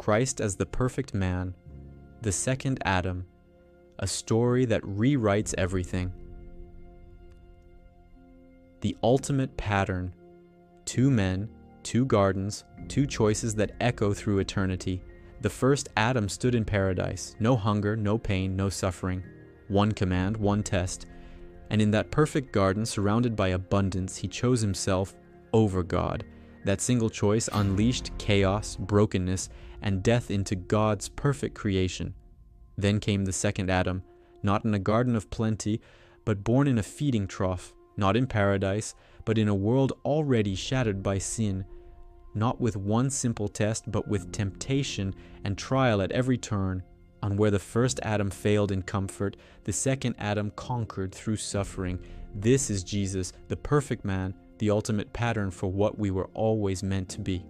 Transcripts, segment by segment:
Christ as the perfect man, the second Adam, a story that rewrites everything. The ultimate pattern: 2 men, 2 gardens, 2 choices that echo through eternity. The first Adam stood in paradise, no hunger, no pain, no suffering. 1 command, 1 test. And in that perfect garden, surrounded by abundance, he chose himself over God. That single choice unleashed chaos, brokenness, and death into God's perfect creation. Then came the second Adam, not in a garden of plenty, but born in a feeding trough, not in paradise, but in a world already shattered by sin, not with 1 simple test, but with temptation and trial at every turn. And where the first Adam failed in comfort, the second Adam conquered through suffering. This is Jesus, the perfect man, the ultimate pattern for what we were always meant to be.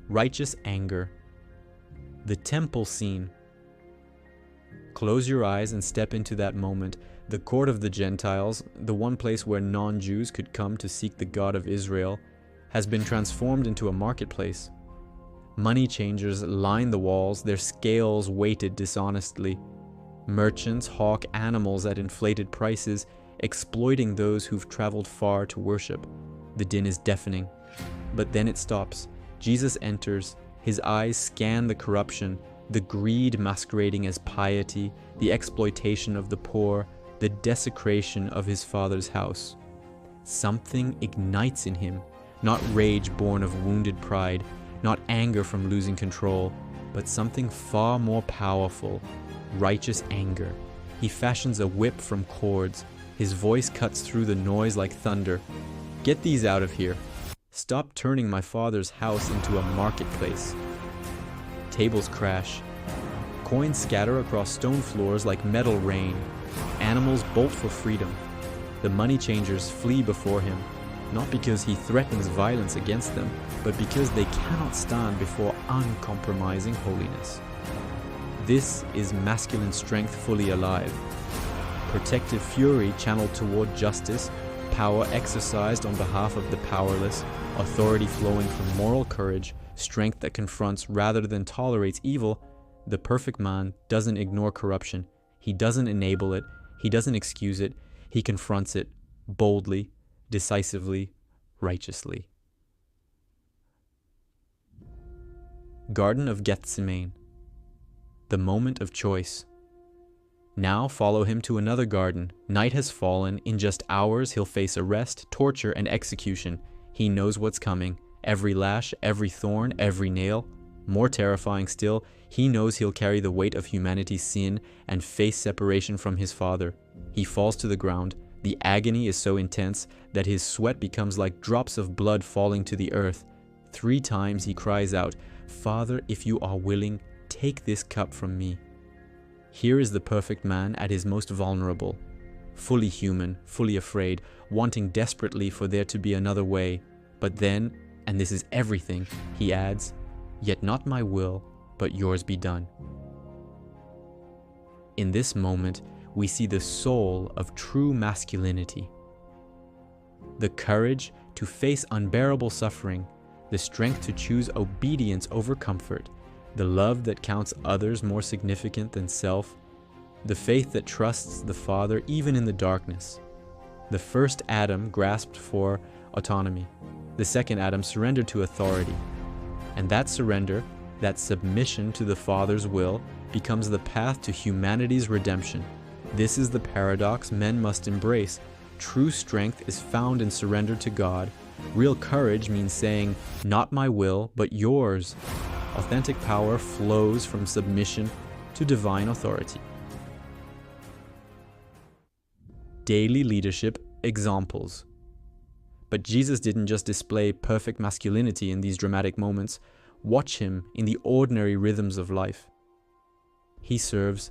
Righteous anger. The temple scene. Close your eyes and step into that moment. The court of the Gentiles, the one place where non-Jews could come to seek the God of Israel, has been transformed into a marketplace. Money changers line the walls, their scales weighted dishonestly. Merchants hawk animals at inflated prices, exploiting those who've traveled far to worship. The din is deafening. But then it stops. Jesus enters. His eyes scan the corruption, the greed masquerading as piety, the exploitation of the poor, the desecration of his Father's house. Something ignites in him, not rage born of wounded pride, not anger from losing control, but something far more powerful: righteous anger. He fashions a whip from cords. His voice cuts through the noise like thunder. Get these out of here. Stop turning my Father's house into a marketplace. Tables crash. Coins scatter across stone floors like metal rain. Animals bolt for freedom. The money changers flee before him, not because he threatens violence against them, but because they cannot stand before uncompromising holiness. This is masculine strength fully alive. Protective fury channeled toward justice, power exercised on behalf of the powerless, authority flowing from moral courage, strength that confronts rather than tolerates evil. The perfect man doesn't ignore corruption. He doesn't enable it. He doesn't excuse it. He confronts it boldly, decisively, righteously. Garden of Gethsemane. The moment of choice. Now follow him to another garden. Night has fallen. In just hours, he'll face arrest, torture, and execution. He knows what's coming. Every lash, every thorn, every nail. More terrifying still, he knows he'll carry the weight of humanity's sin and face separation from his Father. He falls to the ground. The agony is so intense that his sweat becomes like drops of blood falling to the earth. 3 times he cries out, "Father, if you are willing, take this cup from me." Here is the perfect man at his most vulnerable, fully human, fully afraid, wanting desperately for there to be another way. But then, and this is everything, he adds, "Yet not my will, but yours be done." In this moment, we see the soul of true masculinity. The courage to face unbearable suffering, the strength to choose obedience over comfort, the love that counts others more significant than self, the faith that trusts the Father even in the darkness. The first Adam grasped for autonomy. The second Adam surrendered to authority. And that surrender, that submission to the Father's will, becomes the path to humanity's redemption. This is the paradox men must embrace. True strength is found in surrender to God. Real courage means saying, "Not my will, but yours." Authentic power flows from submission to divine authority. Daily leadership examples. But Jesus didn't just display perfect masculinity in these dramatic moments. Watch him in the ordinary rhythms of life. He serves.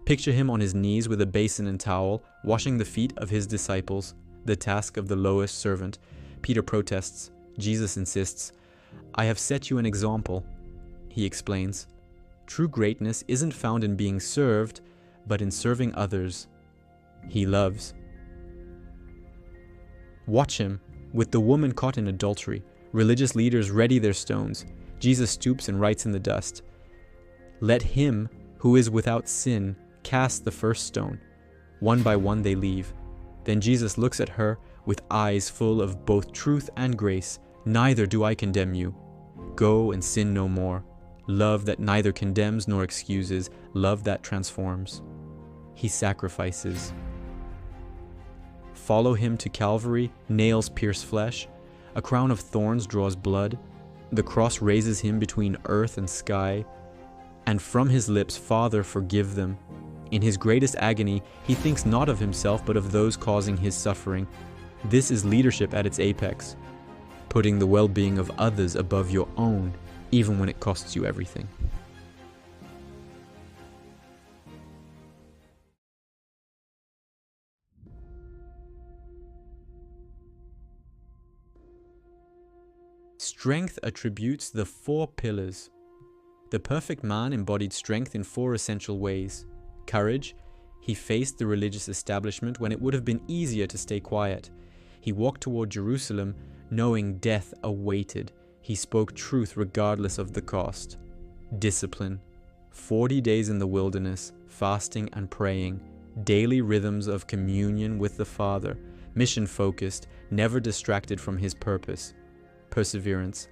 Picture him on his knees with a basin and towel, washing the feet of his disciples, the task of the lowest servant. Peter protests. Jesus insists, "I have set you an example." He explains, "True greatness isn't found in being served, but in serving others." He loves. Watch him with the woman caught in adultery, Religious leaders ready their stones. Jesus stoops and writes in the dust. Let him who is without sin cast the first stone. One by one they leave. Then Jesus looks at her with eyes full of both truth and grace. Neither do I condemn you. Go and sin no more. Love that neither condemns nor excuses. Love that transforms. He sacrifices. Follow him to Calvary. Nails pierce flesh. A crown of thorns draws blood. The cross raises him between earth and sky. And from his lips, Father, forgive them. In his greatest agony, he thinks not of himself but of those causing his suffering. This is leadership at its apex. Putting the well-being of others above your own, even when it costs you everything. Strength attributes the 4 pillars. The perfect man embodied strength in 4 essential ways. Courage. He faced the religious establishment when it would have been easier to stay quiet. He walked toward Jerusalem knowing death awaited. He spoke truth regardless of the cost. Discipline. 40 days in the wilderness, fasting and praying. Daily rhythms of communion with the Father. Mission-focused, never distracted from his purpose. Perseverance.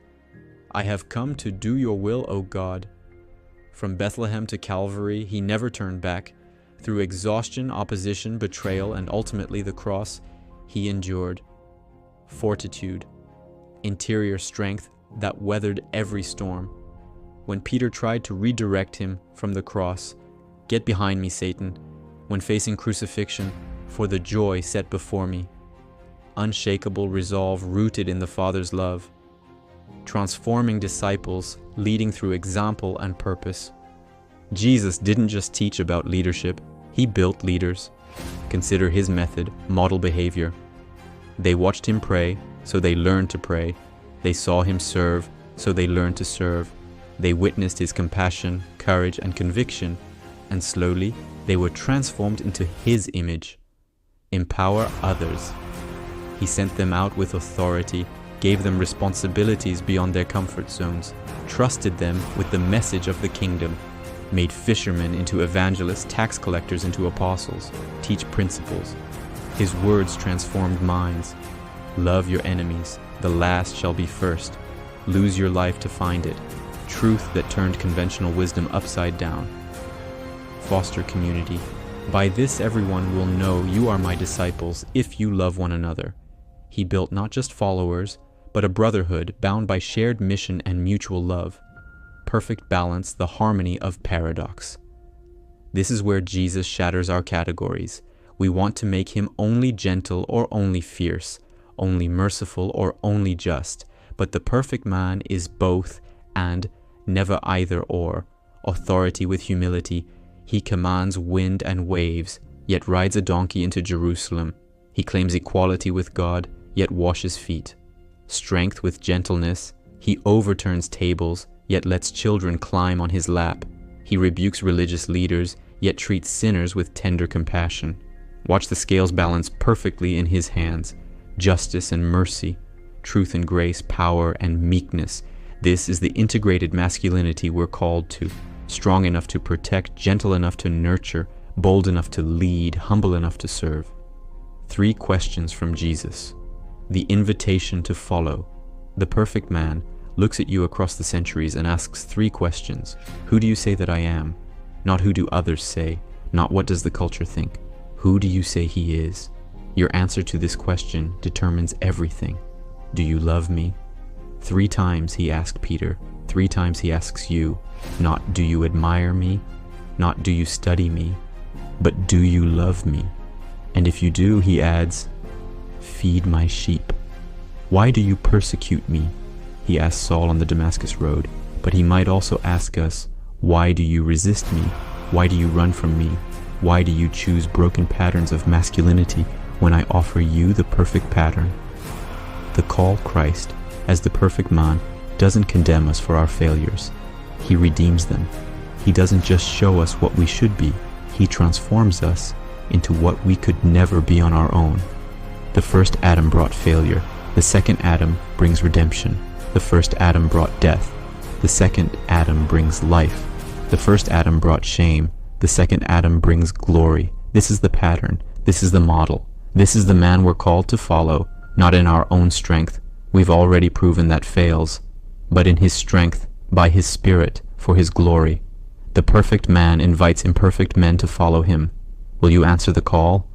I have come to do your will, O God. From Bethlehem to Calvary, he never turned back. Through exhaustion, opposition, betrayal, and ultimately the cross, he endured. Fortitude. Interior strength that weathered every storm. When Peter tried to redirect him from the cross, "Get behind me, Satan," when facing crucifixion, "For the joy set before me." Unshakable resolve rooted in the Father's love. Transforming disciples, leading through example and purpose. Jesus didn't just teach about leadership, he built leaders. Consider his method, model behavior. They watched him pray, so they learned to pray. They saw him serve, so they learned to serve. They witnessed his compassion, courage, and conviction, and slowly they were transformed into his image. Empower others. He sent them out with authority, gave them responsibilities beyond their comfort zones, trusted them with the message of the kingdom, made fishermen into evangelists, tax collectors into apostles, teach principles. His words transformed minds. Love your enemies, the last shall be first. Lose your life to find it. Truth that turned conventional wisdom upside down. Foster community. By this everyone will know you are my disciples if you love one another. He built not just followers, but a brotherhood bound by shared mission and mutual love. Perfect balance, the harmony of paradox. This is where Jesus shatters our categories. We want to make him only gentle or only fierce, only merciful or only just, but the perfect man is both and never either or. Authority with humility. He commands wind and waves, yet rides a donkey into Jerusalem. He claims equality with God, yet washes feet. Strength with gentleness. He overturns tables, yet lets children climb on his lap. He rebukes religious leaders, yet treats sinners with tender compassion. Watch the scales balance perfectly in his hands. Justice and mercy, truth and grace, power and meekness. This is the integrated masculinity we're called to. Strong enough to protect, gentle enough to nurture, bold enough to lead, humble enough to serve. 3 questions from Jesus. The invitation to follow. The perfect man looks at you across the centuries and asks 3 questions. Who do you say that I am? Not who do others say, not what does the culture think. Who do you say he is? Your answer to this question determines everything. Do you love me? 3 times he asked Peter. 3 times he asks you. Not do you admire me? Not do you study me? But do you love me? And if you do, he adds, feed my sheep. Why do you persecute me? He asked Saul on the Damascus road. But he might also ask us, why do you resist me? Why do you run from me? Why do you choose broken patterns of masculinity when I offer you the perfect pattern? The call Christ, as the perfect man, doesn't condemn us for our failures. He redeems them. He doesn't just show us what we should be. He transforms us into what we could never be on our own. The first Adam brought failure. The second Adam brings redemption. The first Adam brought death. The second Adam brings life. The first Adam brought shame. The second Adam brings glory. This is the pattern. This is the model. This is the man we're called to follow, not in our own strength. We've already proven that fails, but in his strength, by his Spirit, for his glory. The perfect man invites imperfect men to follow him. Will you answer the call?